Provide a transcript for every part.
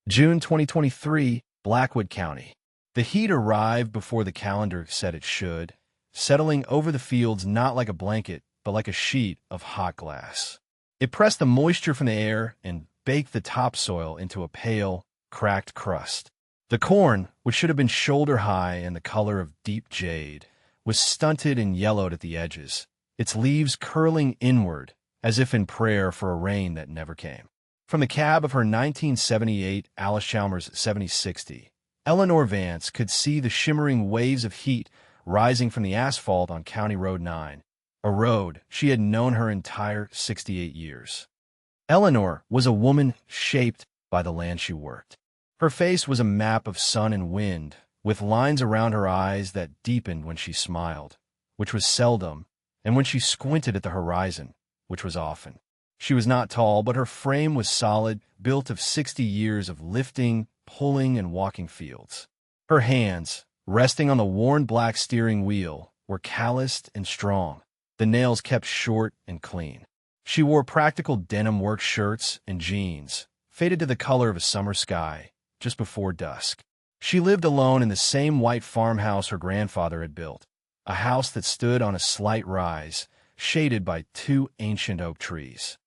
June 2023, Blackwood County. The heat arrived before the calendar said it should, settling over the fields not like a blanket, but like a sheet of hot glass. It pressed the moisture from the air and baked the topsoil into a pale, cracked crust. The corn, which should have been shoulder-high and the color of deep jade, was stunted and yellowed at the edges, its leaves curling inward, as if in prayer for a rain that never came. From the cab of her 1978 Alice Chalmers 7060, Eleanor Vance could see the shimmering waves of heat rising from the asphalt on County Road 9, a road she had known her entire 68 years. Eleanor was a woman shaped by the land she worked. Her face was a map of sun and wind, with lines around her eyes that deepened when she smiled, which was seldom, and when she squinted at the horizon, which was often. She was not tall, but her frame was solid, built of 60 years of lifting, pulling, and walking fields. Her hands, resting on the worn black steering wheel, were calloused and strong, the nails kept short and clean. She wore practical denim work shirts and jeans, faded to the color of a summer sky, just before dusk. She lived alone in the same white farmhouse her grandfather had built, a house that stood on a slight rise, shaded by 2 ancient oak trees.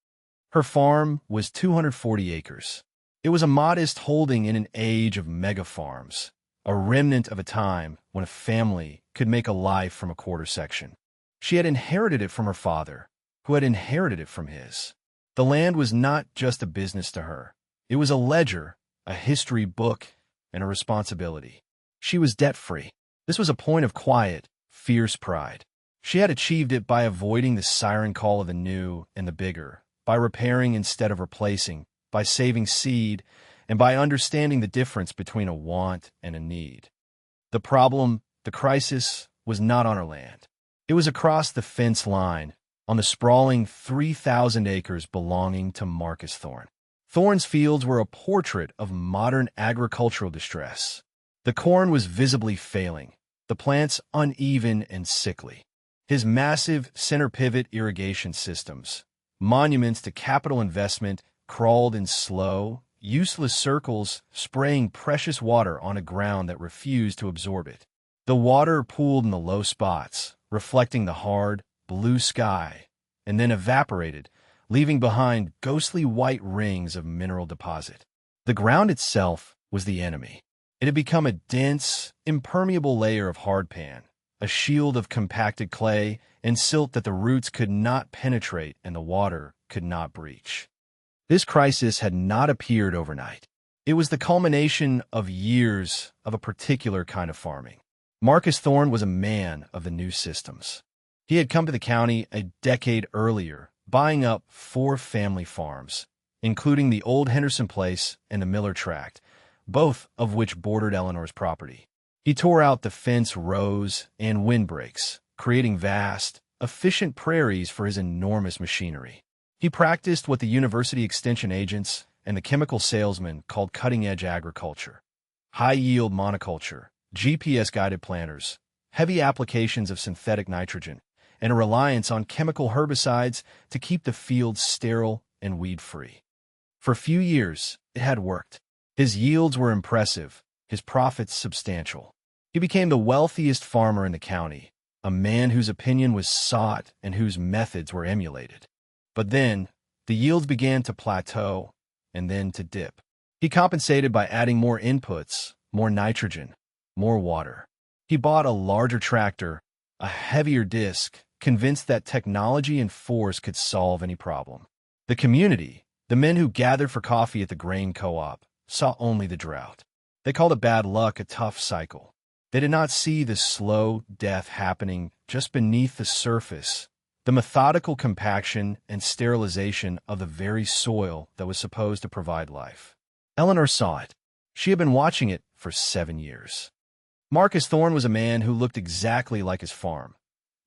Her farm was 240 acres. It was a modest holding in an age of mega farms, a remnant of a time when a family could make a life from a quarter section. She had inherited it from her father, who had inherited it from his. The land was not just a business to her. It was a ledger, a history book, and a responsibility. She was debt-free. This was a point of quiet, fierce pride. She had achieved it by avoiding the siren call of the new and the bigger, by repairing instead of replacing, by saving seed, and by understanding the difference between a want and a need. The problem, the crisis, was not on her land. It was across the fence line, on the sprawling 3,000 acres belonging to Marcus Thorne. Thorne's fields were a portrait of modern agricultural distress. The corn was visibly failing, the plants uneven and sickly. His massive center pivot irrigation systems, monuments to capital investment, crawled in slow, useless circles, spraying precious water on a ground that refused to absorb it. The water pooled in the low spots, reflecting the hard, blue sky, and then evaporated, leaving behind ghostly white rings of mineral deposit. The ground itself was the enemy. It had become a dense, impermeable layer of hardpan, a shield of compacted clay and silt that the roots could not penetrate and the water could not breach. This crisis had not appeared overnight. It was the culmination of years of a particular kind of farming. Marcus Thorne was a man of the new systems. He had come to the county a decade earlier, buying up 4 family farms, including the old Henderson Place and the Miller Tract, both of which bordered Eleanor's property. He tore out the fence rows and windbreaks, creating vast, efficient prairies for his enormous machinery. He practiced what the university extension agents and the chemical salesmen called cutting-edge agriculture. High-yield monoculture, GPS-guided planters, heavy applications of synthetic nitrogen, and a reliance on chemical herbicides to keep the fields sterile and weed-free. For a few years, it had worked. His yields were impressive, his profits substantial. He became the wealthiest farmer in the county, a man whose opinion was sought and whose methods were emulated. But then, the yields began to plateau and then to dip. He compensated by adding more inputs, more nitrogen, more water. He bought a larger tractor, a heavier disc, convinced that technology and force could solve any problem. The community, the men who gathered for coffee at the grain co-op, saw only the drought. They called it bad luck, a tough cycle. They did not see the slow death happening just beneath the surface, the methodical compaction and sterilization of the very soil that was supposed to provide life. Eleanor saw it. She had been watching it for 7 years. Marcus Thorne was a man who looked exactly like his farm.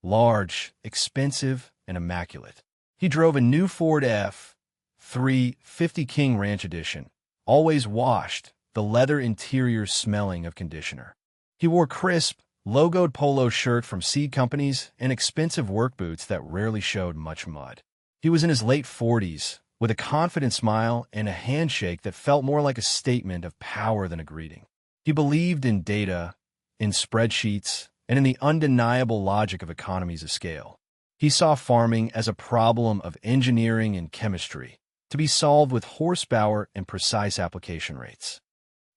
Large, expensive, and immaculate. He drove a new Ford F-350 King Ranch Edition, always washed, the leather interior smelling of conditioner. He wore crisp, logoed polo shirt from seed companies and expensive work boots that rarely showed much mud. He was in his late 40s, with a confident smile and a handshake that felt more like a statement of power than a greeting. He believed in data, in spreadsheets, and in the undeniable logic of economies of scale. He saw farming as a problem of engineering and chemistry, to be solved with horsepower and precise application rates.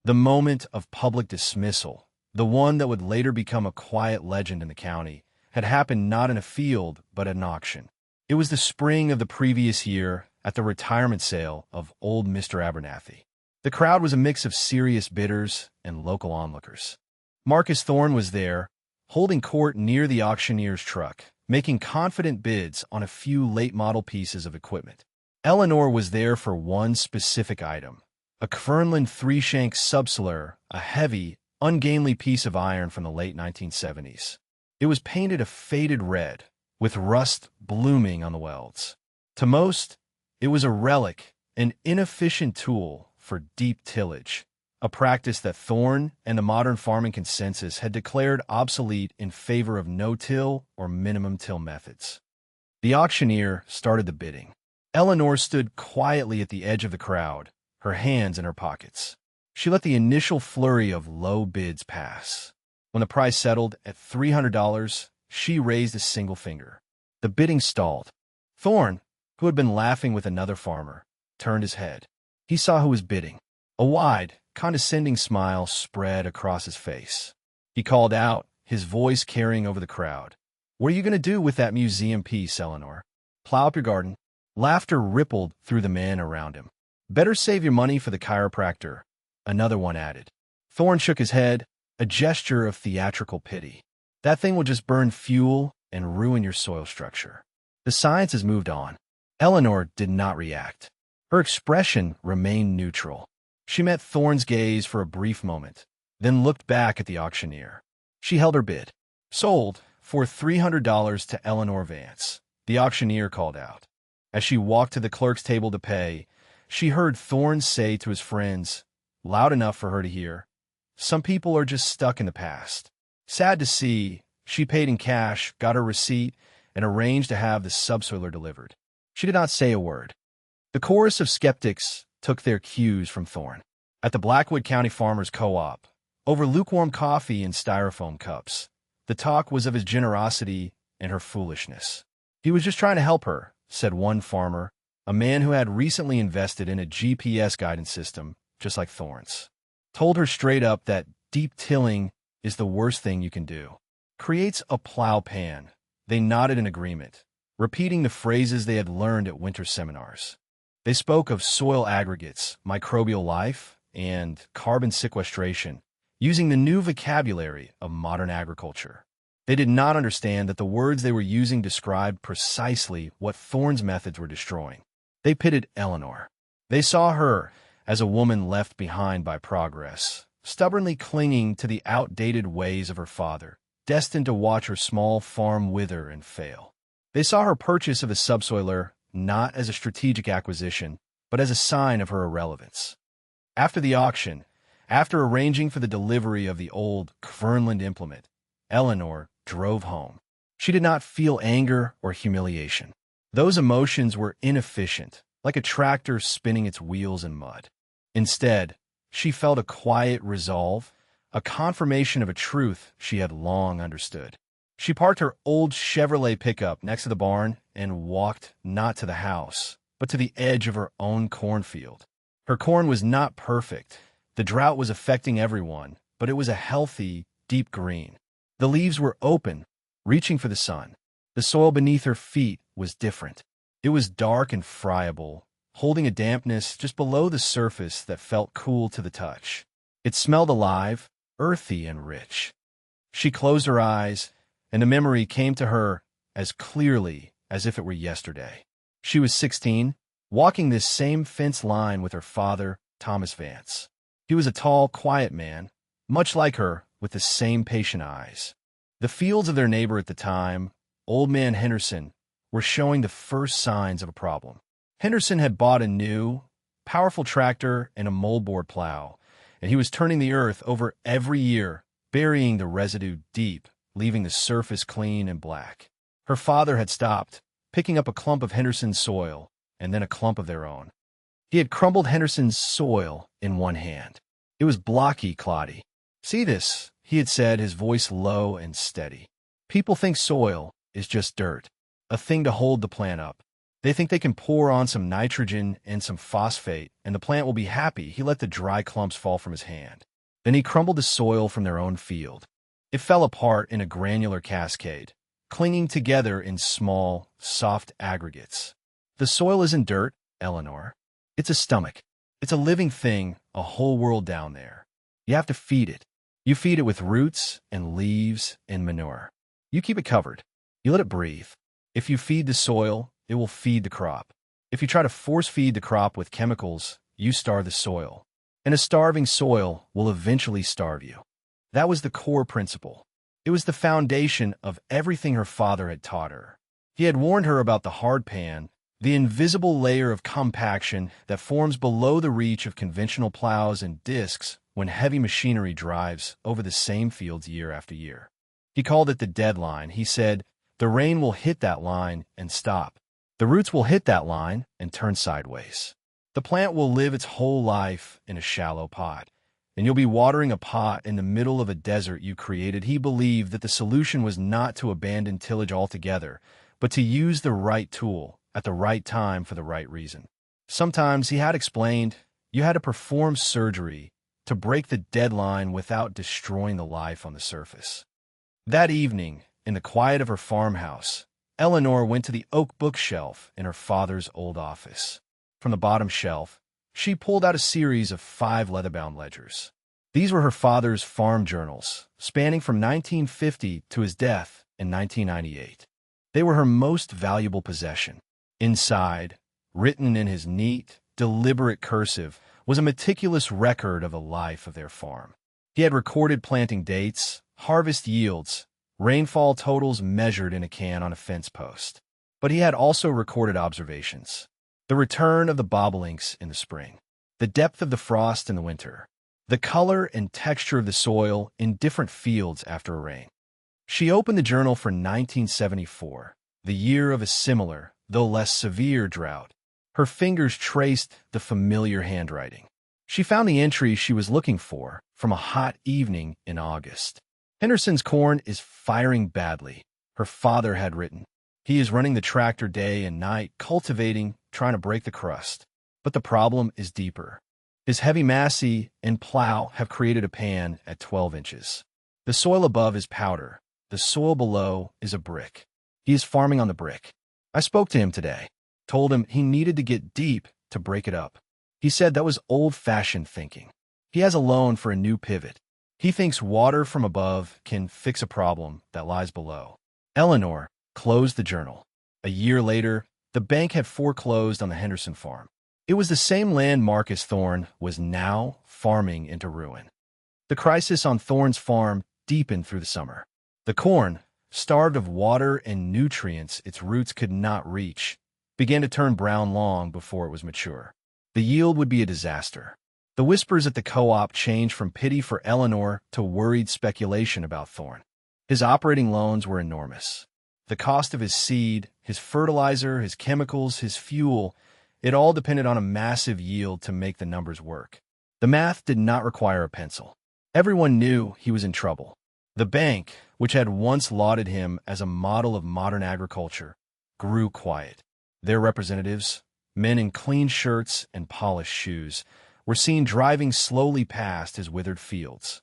The moment of public dismissal, the one that would later become a quiet legend in the county, had happened not in a field but at an auction. It was the spring of the previous year at the retirement sale of old Mr. Abernathy. The crowd was a mix of serious bidders and local onlookers. Marcus Thorne was there, holding court near the auctioneer's truck, making confident bids on a few late-model pieces of equipment. Eleanor was there for one specific item, a Kverneland three-shank subsoiler, a heavy, ungainly piece of iron from the late 1970s. It was painted a faded red, with rust blooming on the welds. To most, it was a relic, an inefficient tool for deep tillage, a practice that Thorne and the modern farming consensus had declared obsolete in favor of no-till or minimum-till methods. The auctioneer started the bidding. Eleanor stood quietly at the edge of the crowd, her hands in her pockets. She let the initial flurry of low bids pass. When the price settled at $300, she raised a single finger. The bidding stalled. Thorne, who had been laughing with another farmer, turned his head. He saw who was bidding. A wide, condescending smile spread across his face. He called out, his voice carrying over the crowd. "What are you going to do with that museum piece, Eleanor? Plow up your garden?" Laughter rippled through the men around him. "Better save your money for the chiropractor," another one added. Thorne shook his head, a gesture of theatrical pity. "That thing will just burn fuel and ruin your soil structure. The science has moved on." Eleanor did not react. Her expression remained neutral. She met Thorne's gaze for a brief moment, then looked back at the auctioneer. She held her bid. "Sold for $300 to Eleanor Vance," the auctioneer called out. As she walked to the clerk's table to pay, she heard Thorne say to his friends, loud enough for her to hear, "Some people are just stuck in the past." Sad to see, she paid in cash, got her receipt, and arranged to have the subsoiler delivered. She did not say a word. The chorus of skeptics took their cues from Thorne. At the Blackwood County Farmers Co-op, over lukewarm coffee in styrofoam cups, the talk was of his generosity and her foolishness. "He was just trying to help her," said one farmer, a man who had recently invested in a GPS guidance system, just like Thorne's. "Told her straight up that deep tilling is the worst thing you can do. Creates a plow pan." They nodded in agreement, repeating the phrases they had learned at winter seminars. They spoke of soil aggregates, microbial life, and carbon sequestration, using the new vocabulary of modern agriculture. They did not understand that the words they were using described precisely what Thorne's methods were destroying. They pitted Eleanor. They saw her as a woman left behind by progress, stubbornly clinging to the outdated ways of her father, destined to watch her small farm wither and fail. They saw her purchase of the subsoiler not as a strategic acquisition, but as a sign of her irrelevance. After the auction, after arranging for the delivery of the old Kverneland implement, Eleanor drove home. She did not feel anger or humiliation. Those emotions were inefficient, like a tractor spinning its wheels in mud. Instead, she felt a quiet resolve, a confirmation of a truth she had long understood. She parked her old Chevrolet pickup next to the barn and walked not to the house, but to the edge of her own cornfield. Her corn was not perfect. The drought was affecting everyone, but it was a healthy, deep green. The leaves were open, reaching for the sun. The soil beneath her feet was different. It was dark and friable, holding a dampness just below the surface that felt cool to the touch. It smelled alive, earthy, and rich. She closed her eyes, and the memory came to her as clearly as if it were yesterday. She was 16, walking this same fence line with her father, Thomas Vance. He was a tall, quiet man, much like her, with the same patient eyes. The fields of their neighbor at the time, Old Man Henderson, were showing the first signs of a problem. Henderson had bought a new, powerful tractor and a moldboard plow, and he was turning the earth over every year, burying the residue deep, leaving the surface clean and black. Her father had stopped, picking up a clump of Henderson's soil, and then a clump of their own. He had crumbled Henderson's soil in one hand. It was blocky, cloddy. "See this," he had said, his voice low and steady. "People think soil is just dirt, a thing to hold the plant up. They think they can pour on some nitrogen and some phosphate, and the plant will be happy." He let the dry clumps fall from his hand. Then he crumbled the soil from their own field. It fell apart in a granular cascade, clinging together in small, soft aggregates. "The soil isn't dirt, Eleanor. It's a stomach. It's a living thing, a whole world down there. You have to feed it. You feed it with roots and leaves and manure. You keep it covered. You let it breathe. If you feed the soil, it will feed the crop. If you try to force-feed the crop with chemicals, you starve the soil. And a starving soil will eventually starve you." That was the core principle. It was the foundation of everything her father had taught her. He had warned her about the hard pan, the invisible layer of compaction that forms below the reach of conventional plows and discs when heavy machinery drives over the same fields year after year. He called it the deadline. He said, "The rain will hit that line and stop. The roots will hit that line and turn sideways. The plant will live its whole life in a shallow pot, and you'll be watering a pot in the middle of a desert you created." He believed that the solution was not to abandon tillage altogether, but to use the right tool at the right time for the right reason. Sometimes, he had explained, you had to perform surgery to break the deadline without destroying the life on the surface. That evening, in the quiet of her farmhouse, Eleanor went to the oak bookshelf in her father's old office. From the bottom shelf, she pulled out a series of 5 leather-bound ledgers. These were her father's farm journals, spanning from 1950 to his death in 1998. They were her most valuable possession. Inside, written in his neat, deliberate cursive, was a meticulous record of the life of their farm. He had recorded planting dates, harvest yields, rainfall totals measured in a can on a fence post. But he had also recorded observations. The return of the bobolinks in the spring, the depth of the frost in the winter, the color and texture of the soil in different fields after a rain. She opened the journal for 1974, the year of a similar, though less severe, drought. Her fingers traced the familiar handwriting. She found the entry she was looking for from a hot evening in August. "Henderson's corn is firing badly," her father had written. "He is running the tractor day and night, cultivating, trying to break the crust. But the problem is deeper. His heavy massey and plow have created a pan at 12 inches. The soil above is powder. The soil below is a brick. He is farming on the brick. I spoke to him today, told him he needed to get deep to break it up. He said that was old-fashioned thinking. He has a loan for a new pivot. He thinks water from above can fix a problem that lies below." Eleanor closed the journal. A year later, the bank had foreclosed on the Henderson farm. It was the same land Marcus Thorne was now farming into ruin. The crisis on Thorne's farm deepened through the summer. The corn, starved of water and nutrients its roots could not reach, began to turn brown long before it was mature. The yield would be a disaster. The whispers at the co-op changed from pity for Eleanor to worried speculation about Thorne. His operating loans were enormous. The cost of his seed, his fertilizer, his chemicals, his fuel, it all depended on a massive yield to make the numbers work. The math did not require a pencil. Everyone knew he was in trouble. The bank, which had once lauded him as a model of modern agriculture, grew quiet. Their representatives, men in clean shirts and polished shoes, were seen driving slowly past his withered fields.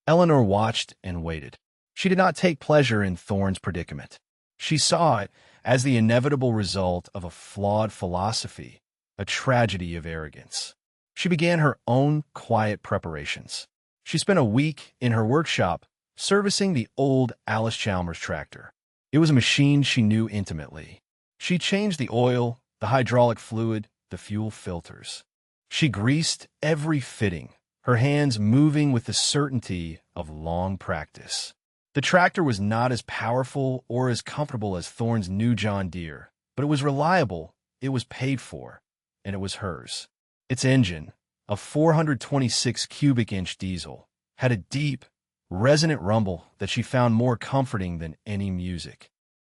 Eleanor watched and waited. She did not take pleasure in Thorne's predicament. She saw it as the inevitable result of a flawed philosophy, a tragedy of arrogance. She began her own quiet preparations. She spent a week in her workshop servicing the old Alice Chalmers tractor. It was a machine she knew intimately. She changed the oil, the hydraulic fluid, the fuel filters. She greased every fitting, her hands moving with the certainty of long practice. The tractor was not as powerful or as comfortable as Thorne's new John Deere, but it was reliable, it was paid for, and it was hers. Its engine, a 426 cubic inch diesel, had a deep, resonant rumble that she found more comforting than any music.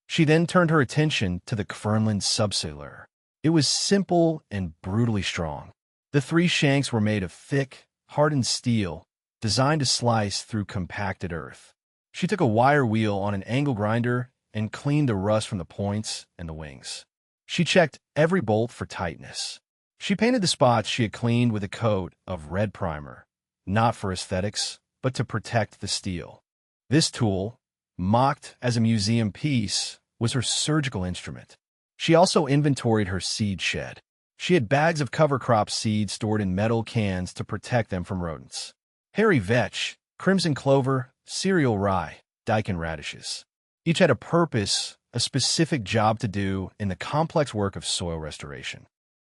She then turned her attention to the Kverneland subsoiler. It was simple and brutally strong. The three shanks were made of thick, hardened steel, designed to slice through compacted earth. She took a wire wheel on an angle grinder and cleaned the rust from the points and the wings. She checked every bolt for tightness. She painted the spots she had cleaned with a coat of red primer, not for aesthetics, but to protect the steel. This tool, mocked as a museum piece, was her surgical instrument. She also inventoried her seed shed. She had bags of cover crop seeds stored in metal cans to protect them from rodents. Hairy vetch, crimson clover, cereal rye, daikon radishes. Each had a purpose, a specific job to do in the complex work of soil restoration.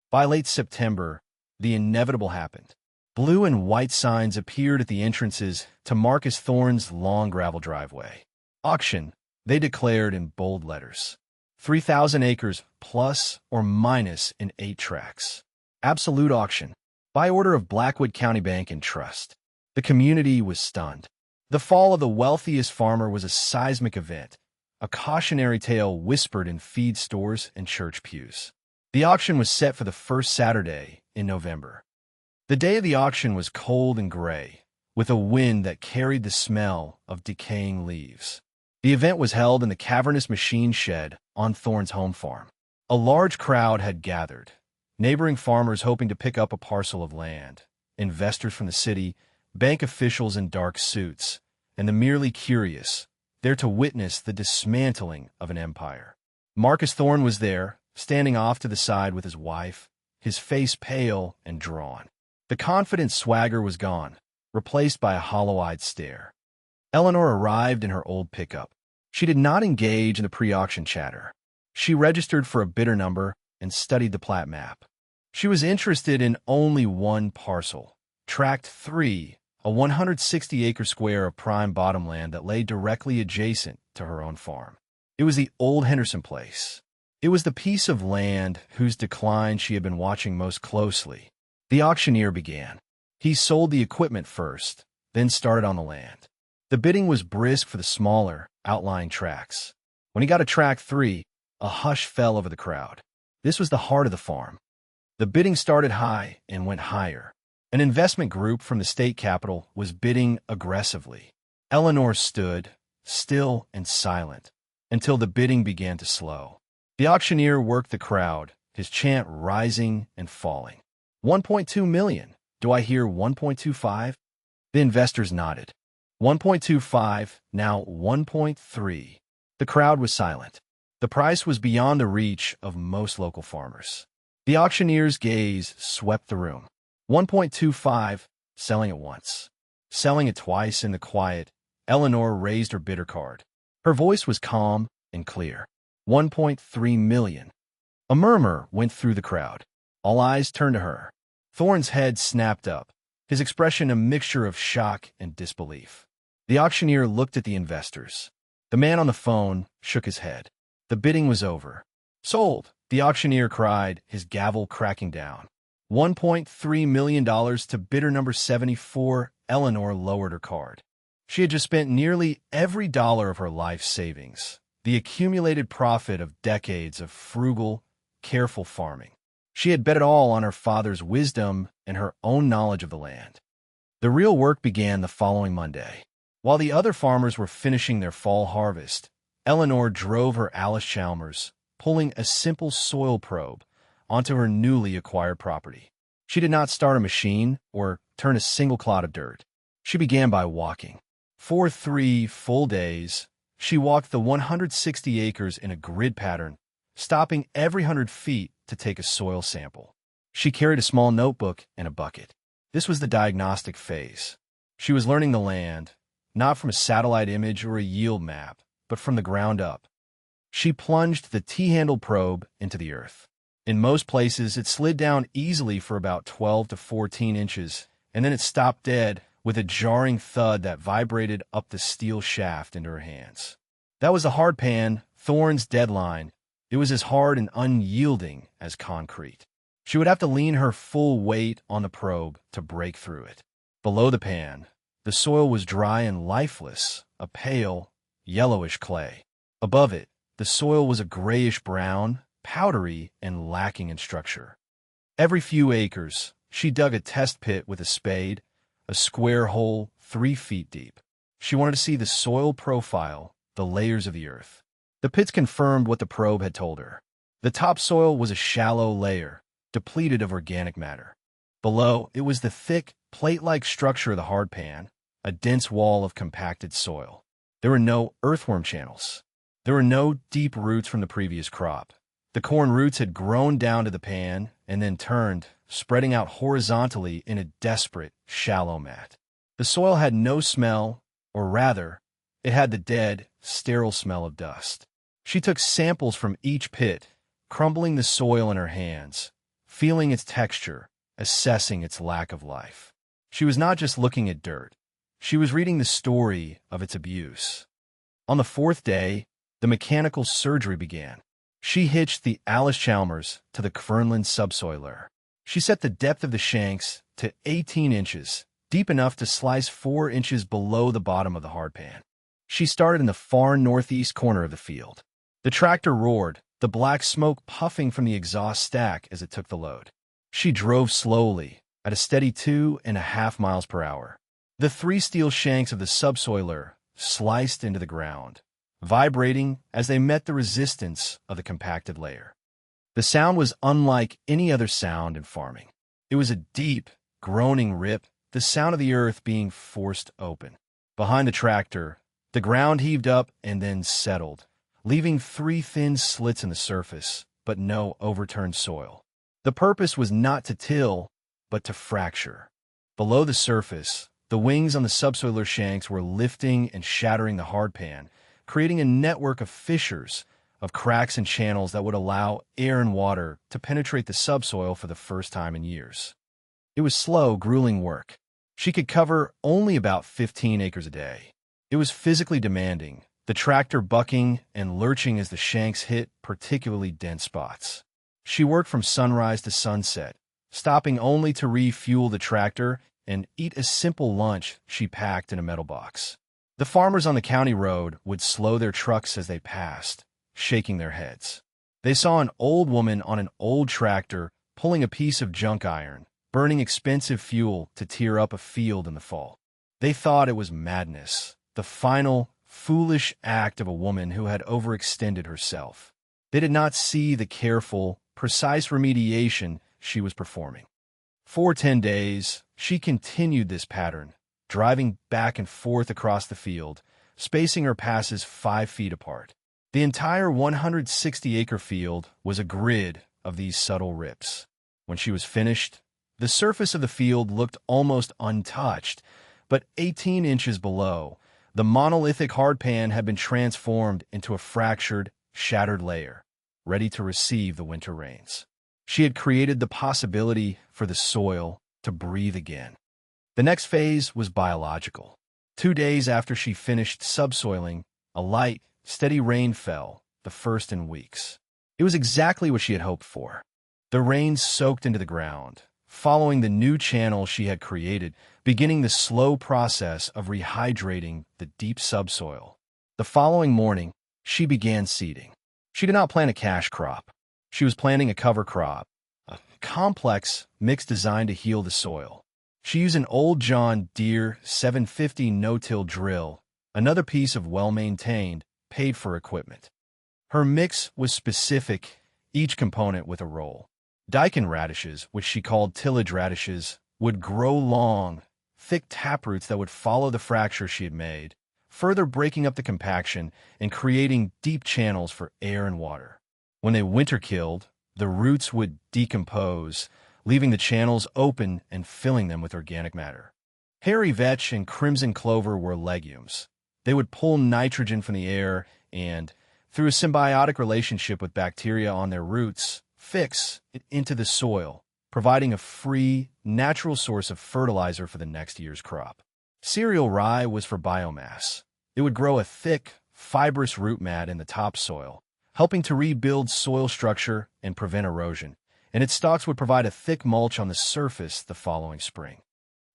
By late September, the inevitable happened. Blue and white signs appeared at the entrances to Marcus Thorne's long gravel driveway. Auction, they declared in bold letters. 3,000 acres plus or minus in 8 tracts. Absolute auction. By order of Blackwood County Bank and Trust. The community was stunned. The fall of the wealthiest farmer was a seismic event, a cautionary tale whispered in feed stores and church pews. The auction was set for the first Saturday in November. The day of the auction was cold and gray, with a wind that carried the smell of decaying leaves. The event was held in the cavernous machine shed on Thorne's home farm. A large crowd had gathered, neighboring farmers hoping to pick up a parcel of land, investors from the city, bank officials in dark suits, and the merely curious, there to witness the dismantling of an empire. Marcus Thorne was there, standing off to the side with his wife, his face pale and drawn. The confident swagger was gone, replaced by a hollow-eyed stare. Eleanor arrived in her old pickup. She did not engage in the pre-auction chatter. She registered for a bidder number and studied the plat map. She was interested in only one parcel, Tract 3, a 160-acre square of prime bottomland that lay directly adjacent to her own farm. It was the old Henderson place. It was the piece of land whose decline she had been watching most closely. The auctioneer began. He sold the equipment first, then started on the land. The bidding was brisk for the smaller, outlying tracts. When he got to Tract 3, a hush fell over the crowd. This was the heart of the farm. The bidding started high and went higher. An investment group from the state capital was bidding aggressively. Eleanor stood, still and silent, until the bidding began to slow. The auctioneer worked the crowd, his chant rising and falling. 1.2 million. Do I hear 1.25? The investors nodded. 1.25, now 1.3. The crowd was silent. The price was beyond the reach of most local farmers. The auctioneer's gaze swept the room. 1.25, selling it once. Selling it twice in the quiet, Eleanor raised her bidder card. Her voice was calm and clear. 1.3 million. A murmur went through the crowd. All eyes turned to her. Thorne's head snapped up, his expression a mixture of shock and disbelief. The auctioneer looked at the investors. The man on the phone shook his head. The bidding was over. Sold, the auctioneer cried, his gavel cracking down. $1.3 million to bidder number 74. Eleanor lowered her card. She had just spent nearly every dollar of her life savings, the accumulated profit of decades of frugal, careful farming. She had bet it all on her father's wisdom and her own knowledge of the land. The real work began the following Monday. While the other farmers were finishing their fall harvest, Eleanor drove her Alice Chalmers, pulling a simple soil probe onto her newly acquired property. She did not start a machine or turn a single clod of dirt. She began by walking. For 3 full days, she walked the 160 acres in a grid pattern, stopping every 100 feet to take a soil sample. She carried a small notebook and a bucket. This was the diagnostic phase. She was learning the land, not from a satellite image or a yield map, but from the ground up. She plunged the T-handled probe into the earth. In most places, it slid down easily for about 12 to 14 inches, and then it stopped dead with a jarring thud that vibrated up the steel shaft into her hands. That was the hard pan, Thorne's deadline. It was as hard and unyielding as concrete. She would have to lean her full weight on the probe to break through it. Below the pan, the soil was dry and lifeless, a pale, yellowish clay. Above it, the soil was a grayish-brown, powdery, and lacking in structure. Every few acres, she dug a test pit with a spade, a square hole 3 feet deep. She wanted to see the soil profile, the layers of the earth. The pits confirmed what the probe had told her. The topsoil was a shallow layer, depleted of organic matter. Below, it was the thick, plate-like structure of the hard pan, a dense wall of compacted soil. There were no earthworm channels. There were no deep roots from the previous crop. The corn roots had grown down to the pan and then turned, spreading out horizontally in a desperate, shallow mat. The soil had no smell, or rather, it had the dead, sterile smell of dust. She took samples from each pit, crumbling the soil in her hands, feeling its texture, assessing its lack of life. She was not just looking at dirt. She was reading the story of its abuse. On the 4th day, the mechanical surgery began. She hitched the Alice Chalmers to the Kvernland subsoiler. She set the depth of the shanks to 18 inches, deep enough to slice 4 inches below the bottom of the hard pan. She started in the far northeast corner of the field. The tractor roared, the black smoke puffing from the exhaust stack as it took the load. She drove slowly, at a steady 2.5 miles per hour. The 3 steel shanks of the subsoiler sliced into the ground, vibrating as they met the resistance of the compacted layer. The sound was unlike any other sound in farming. It was a deep, groaning rip, the sound of the earth being forced open. Behind the tractor, the ground heaved up and then settled, leaving 3 thin slits in the surface, but no overturned soil. The purpose was not to till, but to fracture. Below the surface, the wings on the subsoiler shanks were lifting and shattering the hard pan, creating a network of fissures, of cracks and channels that would allow air and water to penetrate the subsoil for the first time in years. It was slow, grueling work. She could cover only about 15 acres a day. It was physically demanding, the tractor bucking and lurching as the shanks hit particularly dense spots. She worked from sunrise to sunset, stopping only to refuel the tractor and eat a simple lunch she packed in a metal box. The farmers on the county road would slow their trucks as they passed, shaking their heads. They saw an old woman on an old tractor pulling a piece of junk iron, burning expensive fuel to tear up a field in the fall. They thought it was madness, the final, foolish act of a woman who had overextended herself. They did not see the careful, precise remediation she was performing. For 10 days, she continued this pattern, driving back and forth across the field, spacing her passes 5 feet apart. The entire 160-acre field was a grid of these subtle rips. When she was finished, the surface of the field looked almost untouched, but 18 inches below, the monolithic hard pan had been transformed into a fractured, shattered layer, ready to receive the winter rains. She had created the possibility for the soil to breathe again. The next phase was biological. 2 days after she finished subsoiling, a light, steady rain fell, the first in weeks. It was exactly what she had hoped for. The rain soaked into the ground, following the new channel she had created, beginning the slow process of rehydrating the deep subsoil. The following morning, she began seeding. She did not plant a cash crop. She was planting a cover crop, a complex mix designed to heal the soil. She used an old John Deere 750 no-till drill, another piece of well-maintained, paid-for equipment. Her mix was specific, each component with a role. Daikon radishes, which she called tillage radishes, would grow long, thick taproots that would follow the fracture she had made, further breaking up the compaction and creating deep channels for air and water. When they winter-killed, the roots would decompose, leaving the channels open and filling them with organic matter. Hairy vetch and crimson clover were legumes. They would pull nitrogen from the air and, through a symbiotic relationship with bacteria on their roots, fix it into the soil, providing a free, natural source of fertilizer for the next year's crop. Cereal rye was for biomass. It would grow a thick, fibrous root mat in the topsoil, helping to rebuild soil structure and prevent erosion, and its stalks would provide a thick mulch on the surface the following spring.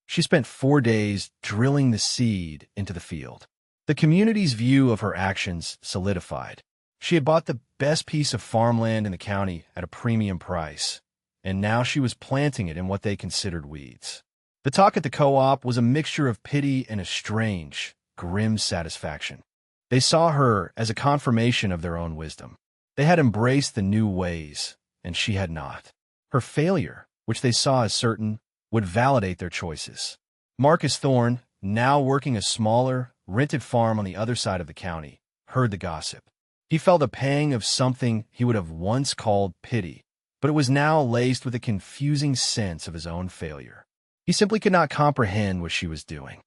She spent 4 days drilling the seed into the field. The community's view of her actions solidified. She had bought the best piece of farmland in the county at a premium price, and now she was planting it in what they considered weeds. The talk at the co-op was a mixture of pity and a strange, grim satisfaction. They saw her as a confirmation of their own wisdom. They had embraced the new ways, and she had not. Her failure, which they saw as certain, would validate their choices. Marcus Thorne, now working a smaller, rented farm on the other side of the county, heard the gossip. He felt a pang of something he would have once called pity, but it was now laced with a confusing sense of his own failure. He simply could not comprehend what she was doing.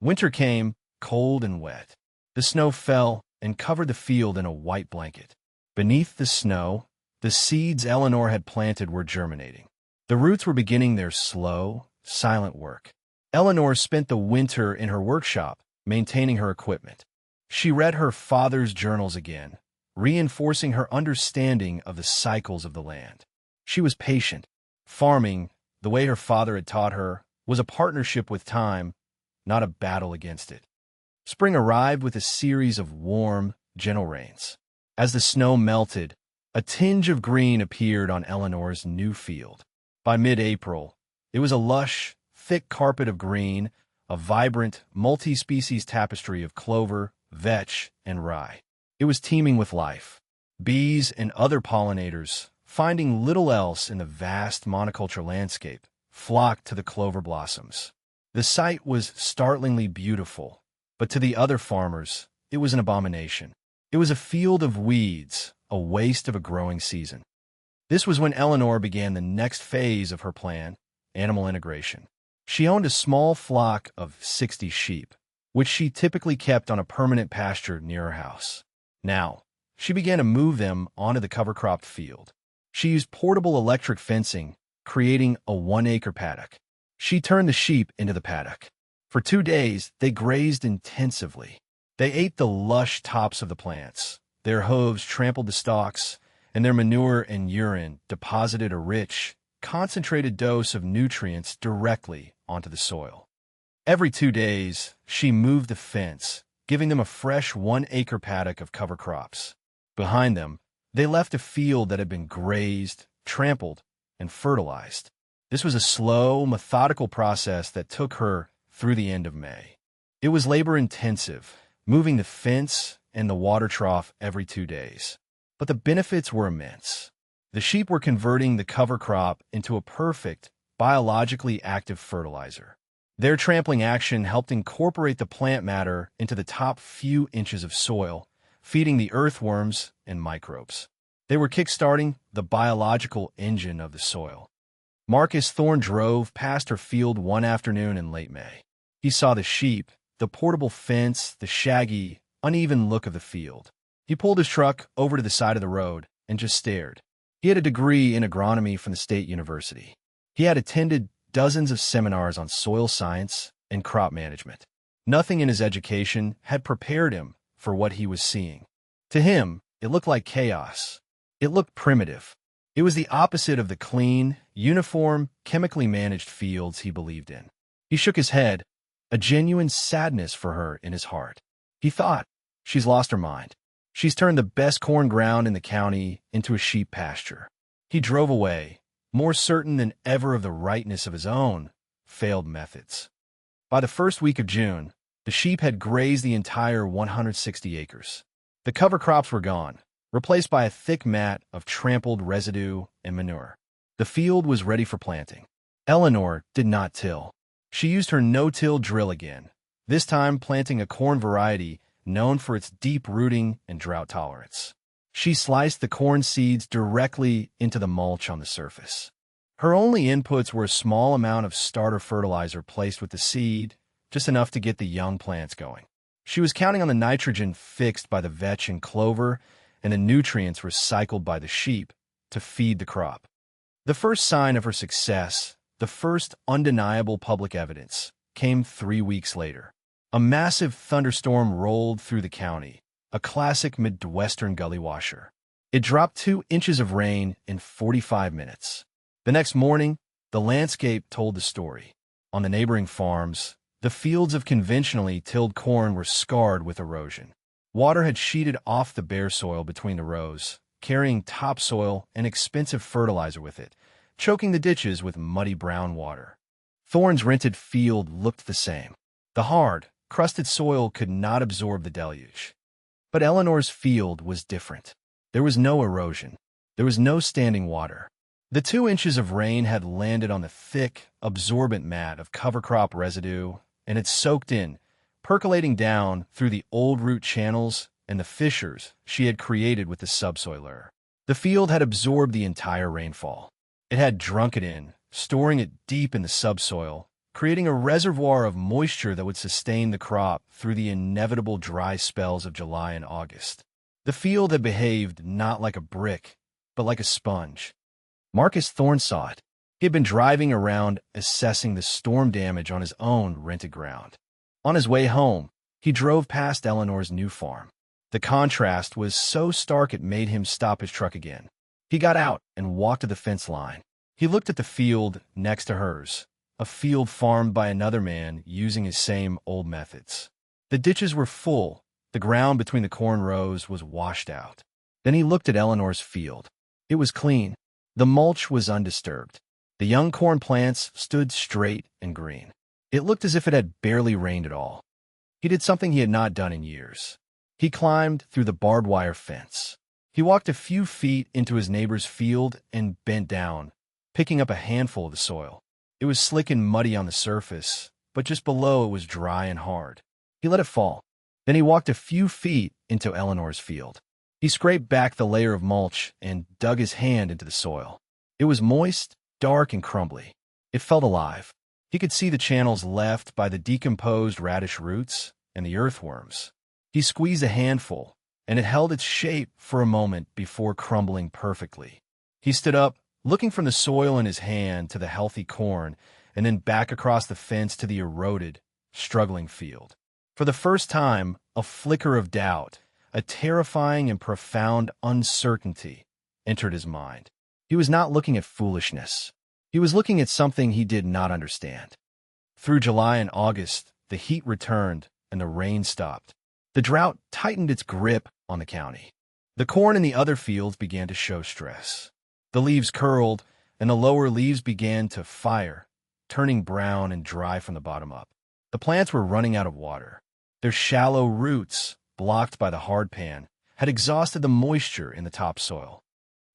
Winter came, cold and wet. The snow fell and covered the field in a white blanket. Beneath the snow, the seeds Eleanor had planted were germinating. The roots were beginning their slow, silent work. Eleanor spent the winter in her workshop, maintaining her equipment. She read her father's journals again, reinforcing her understanding of the cycles of the land. She was patient. Farming, the way her father had taught her, was a partnership with time, not a battle against it. Spring arrived with a series of warm, gentle rains. As the snow melted, a tinge of green appeared on Eleanor's new field. By mid-April, it was a lush, thick carpet of green, a vibrant, multi-species tapestry of clover, vetch, and rye. It was teeming with life. Bees and other pollinators, finding little else in the vast monoculture landscape, flocked to the clover blossoms. The sight was startlingly beautiful, but to the other farmers, it was an abomination. It was a field of weeds, a waste of a growing season. This was when Eleanor began the next phase of her plan, animal integration. She owned a small flock of 60 sheep, which she typically kept on a permanent pasture near her house. Now, she began to move them onto the cover-cropped field. She used portable electric fencing, creating a 1-acre paddock. She turned the sheep into the paddock. For 2 days, they grazed intensively. They ate the lush tops of the plants. Their hooves trampled the stalks, and their manure and urine deposited a rich, concentrated dose of nutrients directly onto the soil. Every 2 days, she moved the fence, giving them a fresh 1-acre paddock of cover crops. Behind them, they left a field that had been grazed, trampled, and fertilized. This was a slow, methodical process that took her through the end of May. It was labor-intensive, moving the fence and the water trough every 2 days. But the benefits were immense. The sheep were converting the cover crop into a perfect, biologically active fertilizer. Their trampling action helped incorporate the plant matter into the top few inches of soil, feeding the earthworms and microbes. They were kickstarting the biological engine of the soil. Marcus Thorne drove past her field one afternoon in late May. He saw the sheep, the portable fence, the shaggy, uneven look of the field. He pulled his truck over to the side of the road and just stared. He had a degree in agronomy from the state university. He had attended dozens of seminars on soil science and crop management. Nothing in his education had prepared him for what he was seeing. To him, it looked like chaos. It looked primitive. It was the opposite of the clean, uniform, chemically managed fields he believed in. He shook his head, a genuine sadness for her in his heart. He thought, she's lost her mind. She's turned the best corn ground in the county into a sheep pasture. He drove away, more certain than ever of the rightness of his own failed methods. By the first week of June, the sheep had grazed the entire 160 acres. The cover crops were gone, replaced by a thick mat of trampled residue and manure. The field was ready for planting. Eleanor did not till. She used her no-till drill again, this time planting a corn variety known for its deep rooting and drought tolerance. She sliced the corn seeds directly into the mulch on the surface. Her only inputs were a small amount of starter fertilizer placed with the seed, just enough to get the young plants going. She was counting on the nitrogen fixed by the vetch and clover and the nutrients recycled by the sheep to feed the crop. The first sign of her success, the first undeniable public evidence, came 3 weeks later. A massive thunderstorm rolled through the county, a classic Midwestern gully washer. It dropped 2 inches of rain in 45 minutes. The next morning, the landscape told the story. On the neighboring farms, the fields of conventionally tilled corn were scarred with erosion. Water had sheeted off the bare soil between the rows, carrying topsoil and expensive fertilizer with it, choking the ditches with muddy brown water. Thorne's rented field looked the same. The hard, crusted soil could not absorb the deluge. But Eleanor's field was different. There was no erosion. There was no standing water. The 2 inches of rain had landed on the thick, absorbent mat of cover crop residue, and had soaked in, percolating down through the old root channels and the fissures she had created with the subsoiler. The field had absorbed the entire rainfall. It had drunk it in, storing it deep in the subsoil, creating a reservoir of moisture that would sustain the crop through the inevitable dry spells of July and August. The field had behaved not like a brick, but like a sponge. Marcus Thorne saw it. He had been driving around assessing the storm damage on his own rented ground. On his way home, he drove past Eleanor's new farm. The contrast was so stark it made him stop his truck again. He got out and walked to the fence line. He looked at the field next to hers, a field farmed by another man using his same old methods. The ditches were full. The ground between the corn rows was washed out. Then he looked at Eleanor's field. It was clean. The mulch was undisturbed. The young corn plants stood straight and green. It looked as if it had barely rained at all. He did something he had not done in years. He climbed through the barbed wire fence. He walked a few feet into his neighbor's field and bent down, picking up a handful of the soil. It was slick and muddy on the surface, but just below it was dry and hard. He let it fall. Then he walked a few feet into Eleanor's field. He scraped back the layer of mulch and dug his hand into the soil. It was moist, dark, and crumbly. It felt alive. He could see the channels left by the decomposed radish roots and the earthworms. He squeezed a handful, and it held its shape for a moment before crumbling perfectly. He stood up, looking from the soil in his hand to the healthy corn, and then back across the fence to the eroded, struggling field. For the first time, a flicker of doubt, a terrifying and profound uncertainty, entered his mind. He was not looking at foolishness. He was looking at something he did not understand. Through July and August, the heat returned and the rain stopped. The drought tightened its grip on the county. The corn in the other fields began to show stress. The leaves curled, and the lower leaves began to fire, turning brown and dry from the bottom up. The plants were running out of water. Their shallow roots, blocked by the hard pan, had exhausted the moisture in the topsoil.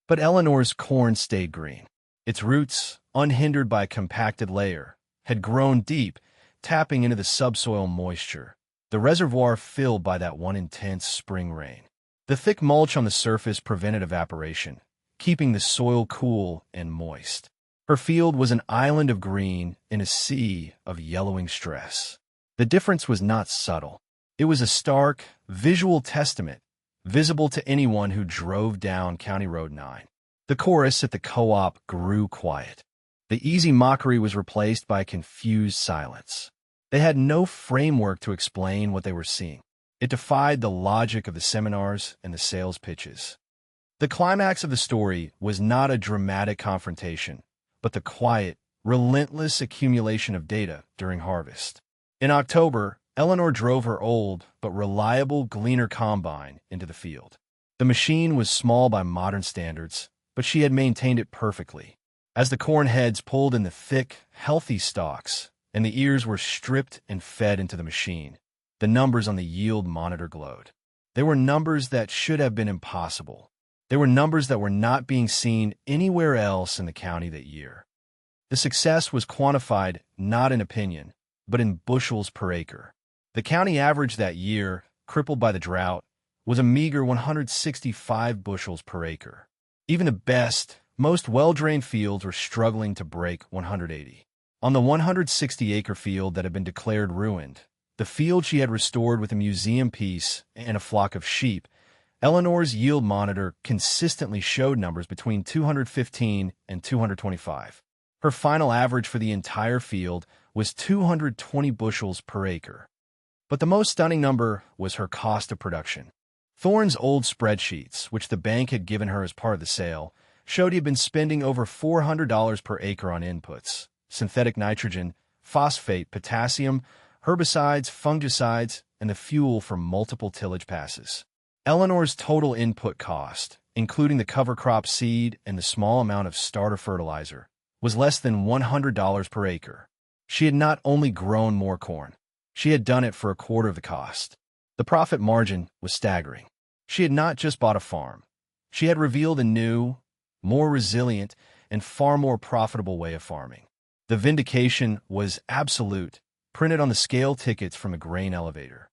But Eleanor's corn stayed green. Its roots, unhindered by a compacted layer, had grown deep, tapping into the subsoil moisture, the reservoir filled by that one intense spring rain. The thick mulch on the surface prevented evaporation, keeping the soil cool and moist. Her field was an island of green in a sea of yellowing stress. The difference was not subtle. It was a stark, visual testament, visible to anyone who drove down County Road 9. The chorus at the co-op grew quiet. The easy mockery was replaced by a confused silence. They had no framework to explain what they were seeing. It defied the logic of the seminars and the sales pitches. The climax of the story was not a dramatic confrontation, but the quiet, relentless accumulation of data during harvest. In October, Eleanor drove her old but reliable Gleaner combine into the field. The machine was small by modern standards, but she had maintained it perfectly. As the corn heads pulled in the thick, healthy stalks, and the ears were stripped and fed into the machine, the numbers on the yield monitor glowed. They were numbers that should have been impossible. They were numbers that were not being seen anywhere else in the county that year. The success was quantified not in opinion, but in bushels per acre. The county average that year, crippled by the drought, was a meager 165 bushels per acre. Even the best, most well-drained fields were struggling to break 180. On the 160-acre field that had been declared ruined, the field she had restored with a museum piece and a flock of sheep, Eleanor's yield monitor consistently showed numbers between 215 and 225. Her final average for the entire field was 220 bushels per acre. But the most stunning number was her cost of production. Thorne's old spreadsheets, which the bank had given her as part of the sale, showed he had been spending over $400 per acre on inputs: synthetic nitrogen, phosphate, potassium, herbicides, fungicides, and the fuel for multiple tillage passes. Eleanor's total input cost, including the cover crop seed and the small amount of starter fertilizer, was less than $100 per acre. She had not only grown more corn, she had done it for a quarter of the cost. The profit margin was staggering. She had not just bought a farm. She had revealed a new, more resilient, and far more profitable way of farming. The vindication was absolute, printed on the scale tickets from a grain elevator.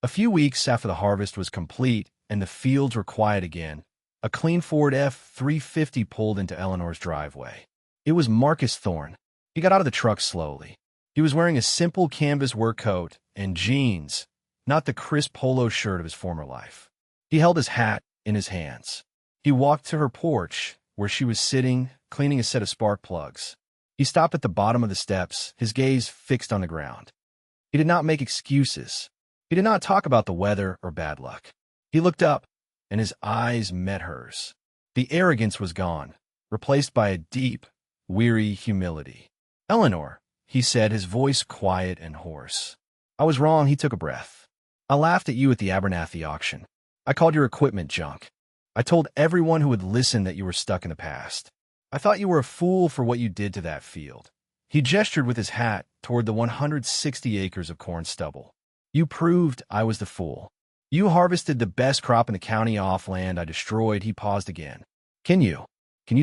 A few weeks after the harvest was complete and the fields were quiet again, a clean Ford F-350 pulled into Eleanor's driveway. It was Marcus Thorne. He got out of the truck slowly. He was wearing a simple canvas work coat and jeans, not the crisp polo shirt of his former life. He held his hat in his hands. He walked to her porch, where she was sitting, cleaning a set of spark plugs. He stopped at the bottom of the steps, his gaze fixed on the ground. He did not make excuses. He did not talk about the weather or bad luck. He looked up, and his eyes met hers. The arrogance was gone, replaced by a deep, weary humility. "Eleanor," he said, his voice quiet and hoarse. "I was wrong." He took a breath. "I laughed at you at the Abernathy auction. I called your equipment junk. I told everyone who would listen that you were stuck in the past. I thought you were a fool for what you did to that field." He gestured with his hat toward the 160 acres of corn stubble. "You proved I was the fool. You harvested the best crop in the county off land I destroyed." He paused again. Can you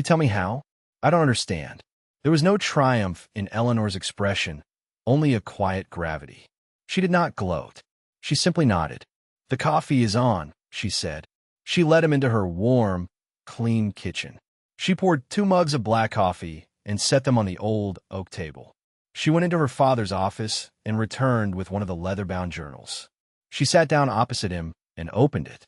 tell me how? I don't understand." There was no triumph in Eleanor's expression, only a quiet gravity. She did not gloat. She simply nodded. "The coffee is on," she said. She led him into her warm, clean kitchen. She poured 2 mugs of black coffee and set them on the old oak table. She went into her father's office and returned with one of the leather-bound journals. She sat down opposite him and opened it.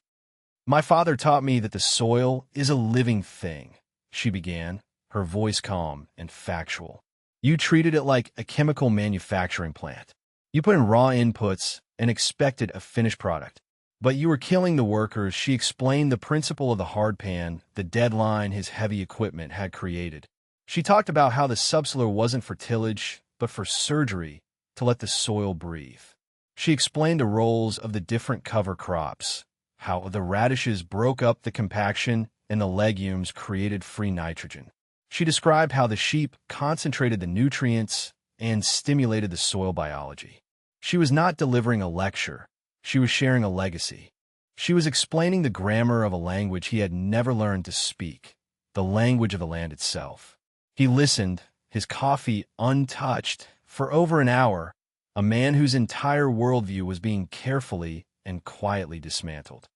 "My father taught me that the soil is a living thing," she began, her voice calm and factual. "You treated it like a chemical manufacturing plant. You put in raw inputs and expected a finished product. But you were killing the workers." She explained the principle of the hard pan, the deadline his heavy equipment had created. She talked about how the subsoiler wasn't for tillage, but for surgery, to let the soil breathe. She explained the roles of the different cover crops, how the radishes broke up the compaction and the legumes created free nitrogen. She described how the sheep concentrated the nutrients and stimulated the soil biology. She was not delivering a lecture. She was sharing a legacy. She was explaining the grammar of a language he had never learned to speak, the language of the land itself. He listened, his coffee untouched, for over an hour, a man whose entire worldview was being carefully and quietly dismantled.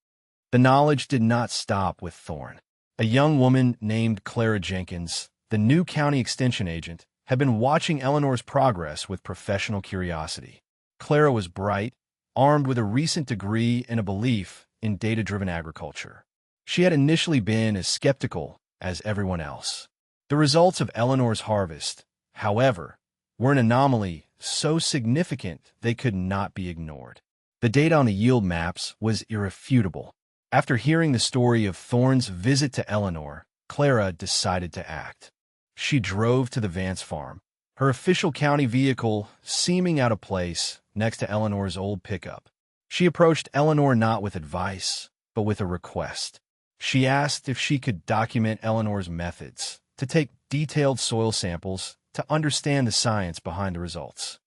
The knowledge did not stop with Thorne. A young woman named Clara Jenkins, the new county extension agent, had been watching Eleanor's progress with professional curiosity. Clara was bright, armed with a recent degree and a belief in data-driven agriculture. She had initially been as skeptical as everyone else. The results of Eleanor's harvest, however, were an anomaly so significant they could not be ignored. The data on the yield maps was irrefutable. After hearing the story of Thorne's visit to Eleanor, Clara decided to act. She drove to the Vance farm, her official county vehicle seeming out of place next to Eleanor's old pickup. She approached Eleanor not with advice, but with a request. She asked if she could document Eleanor's methods, to take detailed soil samples, to understand the science behind the results.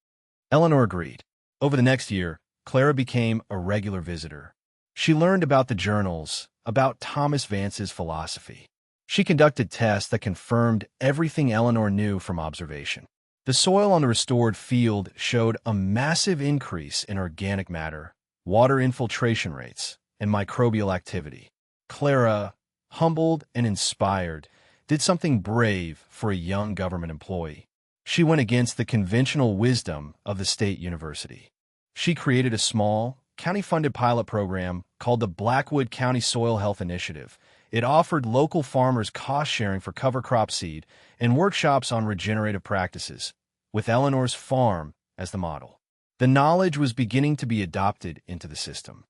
Eleanor agreed. Over the next year, Clara became a regular visitor. She learned about the journals, about Thomas Vance's philosophy. She conducted tests that confirmed everything Eleanor knew from observation. The soil on the restored field showed a massive increase in organic matter, water infiltration rates, and microbial activity. Clara, humbled and inspired, did something brave for a young government employee. She went against the conventional wisdom of the state university. She created a small, county-funded pilot program called the Blackwood County Soil Health Initiative. It offered local farmers cost-sharing for cover crop seed and workshops on regenerative practices, with Eleanor's farm as the model. The knowledge was beginning to be adopted into the system.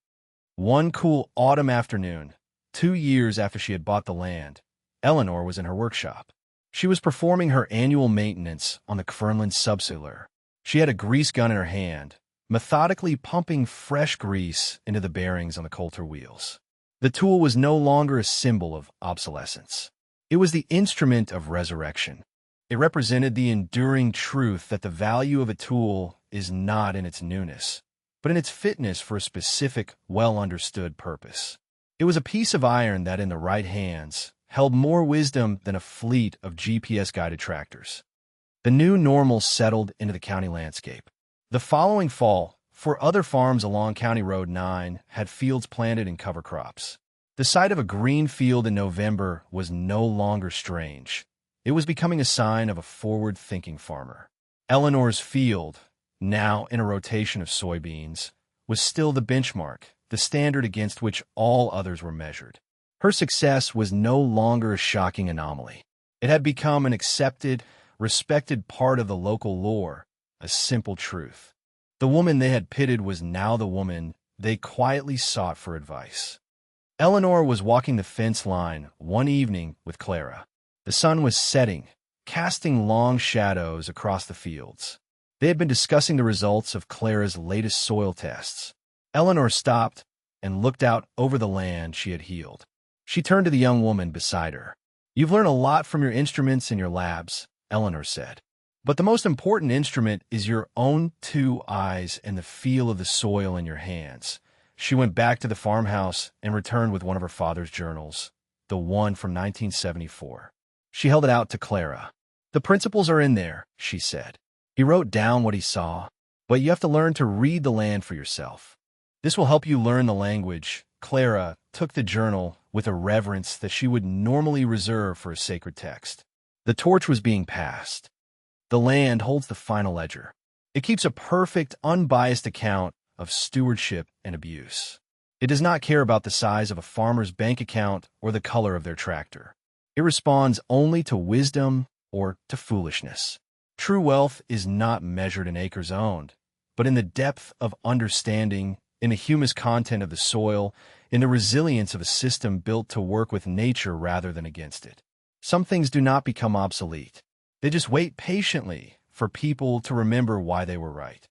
One cool autumn afternoon, 2 years after she had bought the land, Eleanor was in her workshop. She was performing her annual maintenance on the Kfernland subsoiler. She had a grease gun in her hand, methodically pumping fresh grease into the bearings on the coulter wheels. The tool was no longer a symbol of obsolescence. It was the instrument of resurrection. It represented the enduring truth that the value of a tool is not in its newness, but in its fitness for a specific, well-understood purpose. It was a piece of iron that, in the right hands, held more wisdom than a fleet of GPS-guided tractors. The new normal settled into the county landscape. The following fall, for other farms along County Road 9 had fields planted in cover crops. The sight of a green field in November was no longer strange. It was becoming a sign of a forward-thinking farmer. Eleanor's field, now in a rotation of soybeans, was still the benchmark, the standard against which all others were measured. Her success was no longer a shocking anomaly. It had become an accepted, respected part of the local lore, a simple truth. The woman they had pitted was now the woman they quietly sought for advice. Eleanor was walking the fence line one evening with Clara. The sun was setting, casting long shadows across the fields. They had been discussing the results of Clara's latest soil tests. Eleanor stopped and looked out over the land she had healed. She turned to the young woman beside her. "You've learned a lot from your instruments and your labs," Eleanor said. "But the most important instrument is your own two eyes and the feel of the soil in your hands." She went back to the farmhouse and returned with one of her father's journals, the one from 1974. She held it out to Clara. "The principles are in there," she said. "He wrote down what he saw, but you have to learn to read the land for yourself. This will help you learn the language." Clara took the journal with a reverence that she would normally reserve for a sacred text. The torch was being passed. The land holds the final ledger. It keeps a perfect, unbiased account of stewardship and abuse. It does not care about the size of a farmer's bank account or the color of their tractor. It responds only to wisdom or to foolishness. True wealth is not measured in acres owned, but in the depth of understanding, in the humus content of the soil, in the resilience of a system built to work with nature rather than against it. Some things do not become obsolete. They just wait patiently for people to remember why they were right.